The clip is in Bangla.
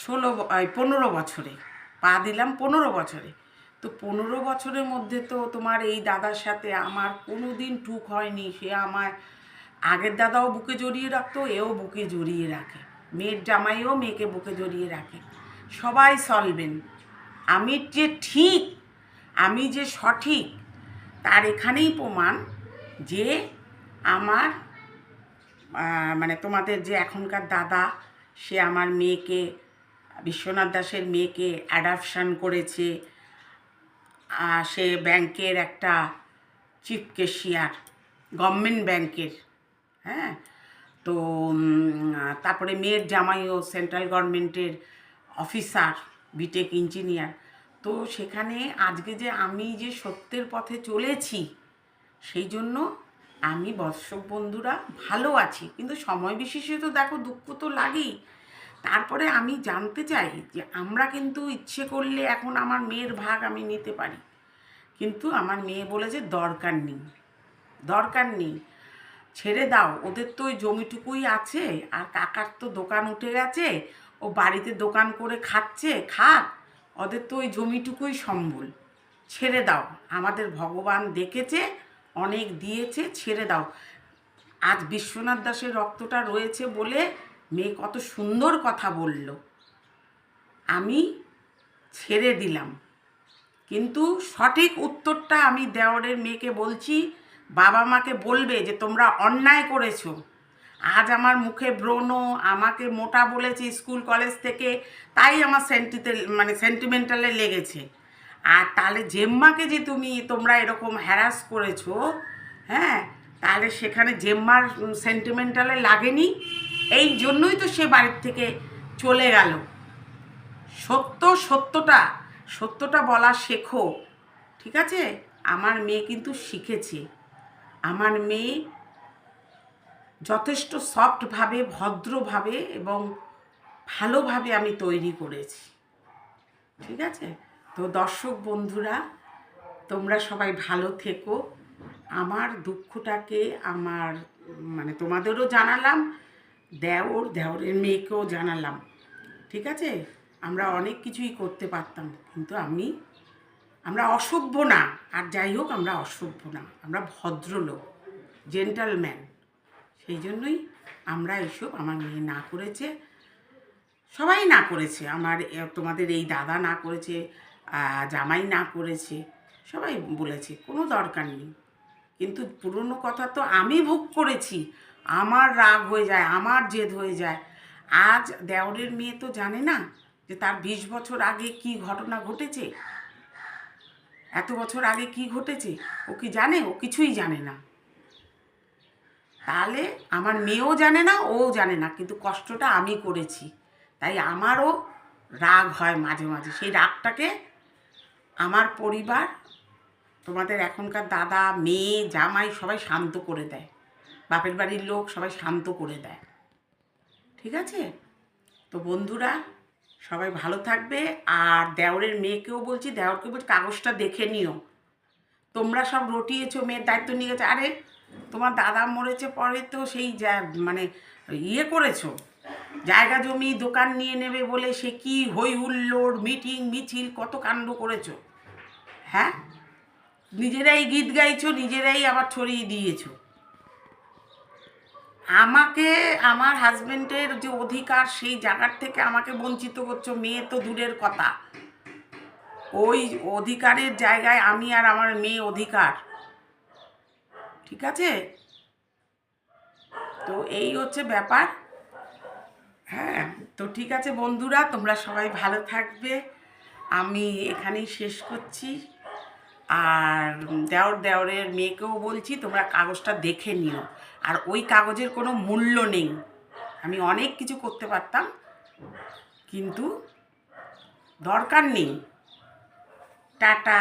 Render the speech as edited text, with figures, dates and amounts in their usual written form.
15 বছরে পা দিলাম, 15 বছরে। তো 15 বছরের মধ্যে তো তোমার এই দাদার সাথে আমার কোনো দিন টুক হয়নি। সে আমার আগের দাদাও বুকে জড়িয়ে রাখতো, এও বুকে জড়িয়ে রাখে, মেয়ের জামাইও মেয়েকে বুকে জড়িয়ে রাখে, সবাই সলভেন। আমি যে ঠিক, আমি যে সঠিক, তার এখানেই প্রমাণ যে আমার মানে তোমাদের যে এখনকার দাদা, সে আমার মেয়েকে, বিশ্বনাথ দাসের মেয়েকে অ্যাডাপশান করেছে। সে ব্যাংকের একটা চিফ ক্যাশিয়ার, গভর্নমেন্ট ব্যাংকের। হ্যাঁ, তো তারপরে মেয়ের জামাইও সেন্ট্রাল গভর্নমেন্টের অফিসার, বিটেক ইঞ্জিনিয়ার। তো সেখানে আজকে যে আমি যে সত্যের পথে চলেছি, সেই জন্য আমি দর্শক বন্ধুরা ভালো আছি। কিন্তু সময় বিশেষে তো দেখো দুঃখ তো লাগেই। তারপরে আমি জানতে চাই যে আমরা কিন্তু ইচ্ছে করলে এখন আমার মেয়ের ভাগ আমি নিতে পারি, কিন্তু আমার মেয়ে বলেছে দরকার নেই, দরকার নেই, ছেড়ে দাও, ওদের তো ওই জমিটুকুই আছে, আর কাকার তো দোকান উঠে গেছে, ও বাড়িতে দোকান করে খাচ্ছে, খাক, ওদের তো ওই জমিটুকুই সম্বল, ছেড়ে দাও, আমাদের ভগবান দেখেছে, অনেক দিয়েছে, ছেড়ে দাও। আজ বিশ্বনাথ দাসের রক্তটা রয়েছে বলে মেয়ে কত সুন্দর কথা বলল, আমি ছেড়ে দিলাম। কিন্তু সঠিক উত্তরটা আমি দেওরের মেয়েকে বলছি, বাবা মাকে বলবে যে তোমরা অন্যায় করেছো। আজ আমার মুখে ব্রণ, আমাকে মোটা বলেছে স্কুল কলেজ থেকে, তাই আমার সেন্টিমেন্টালে লেগেছে। আর তাহলে জেম্মাকে যে তোমরা এরকম হ্যারাস করেছো, হ্যাঁ, তাহলে সেখানে জেম্মার সেন্টিমেন্টালে লাগেনি, এই জন্যই তো সে বাড়ির থেকে চলে গেল। সত্যটা বলা শেখো, ঠিক আছে? আমার মেয়ে কিন্তু শিখেছে। আমার মেয়ে যথেষ্ট সফটভাবে, ভদ্রভাবে এবং ভালোভাবে আমি তৈরি করেছি, ঠিক আছে? তো দর্শক বন্ধুরা, তোমরা সবাই ভালো থেকো। আমার দুঃখটাকে আমার তোমাদেরও জানালাম, দেওরের মেয়েকেও জানালাম, ঠিক আছে? আমরা অনেক কিছুই করতে পারতাম, কিন্তু আমরা অসভ্য না। আর যাই হোক, আমরা অসভ্য না, আমরা ভদ্রলোক, জেন্টালম্যান। সেই জন্যই আমরা এইসব, আমার মেয়ে না করেছে, সবাই না করেছে, তোমাদের এই দাদা না করেছে, জামাই না করেছে, সবাই বলেছে কোনো দরকার নেই। কিন্তু পুরনো কথা তো আমি ভোগ করেছি, আমার রাগ হয়ে যায়, আমার জেদ হয়ে যায়। আজ দেওরের মেয়ে তো জানে না যে তার 20 বছর আগে কি ঘটনা ঘটেছে, এত বছর আগে কি ঘটেছে, ও কি জানে? ও কিছুই জানে না। তাহলে আমার মেয়েও জানে না, ও জানে না, কিন্তু কষ্টটা আমি করেছি, তাই আমারও রাগ হয় মাঝে মাঝে। সেই রাগটাকে আমার পরিবার, তোমাদের এখনকার দাদা, মেয়ে, জামাই সবাই শান্ত করে দেয়, বাপের বাড়ির লোক সবাই শান্ত করে দেয়, ঠিক আছে? তো বন্ধুরা সবাই ভালো থাকবে। আর দেওরের মেয়েকেও বলছি, দেওরকে বলছি কাগজটা দেখে নিও। তোমরা সব রটিয়েছো, মেয়ের দায়িত্ব নিয়ে গেছে, আরে তোমার দাদা মরেছে পরে তো সেই ইয়ে করেছো, জায়গা জমি দোকান নিয়ে নেবে বলে সে কি হই হুল্লোড়, মিটিং মিছিল, কত কাণ্ড করেছো। হ্যাঁ, নিজেরাই গীত গাইছো, নিজেরাই আবার ছড়িয়ে দিয়েছো। আমাকে, আমার হাজবেন্ডের যে অধিকার, সেই জায়গার থেকে আমাকে বঞ্চিত করছো। মেয়ে তো দূরের কথা, ওই অধিকারের জায়গায় আমি আর আমার মেয়ে অধিকার, ঠিক আছে? তো এই হচ্ছে ব্যাপার। হ্যাঁ, তো ঠিক আছে বন্ধুরা, তোমরা সবাই ভালো থাকবে। আমি এখানেই শেষ করছি। আর দেওরের মেয়েকেও বলছি, তোমরা কাগজটা দেখে নিও। আর ওই কাগজের কোনো মূল্য নেই। আমি অনেক কিছু করতে পারতাম, কিন্তু দরকার নেই। টাটা।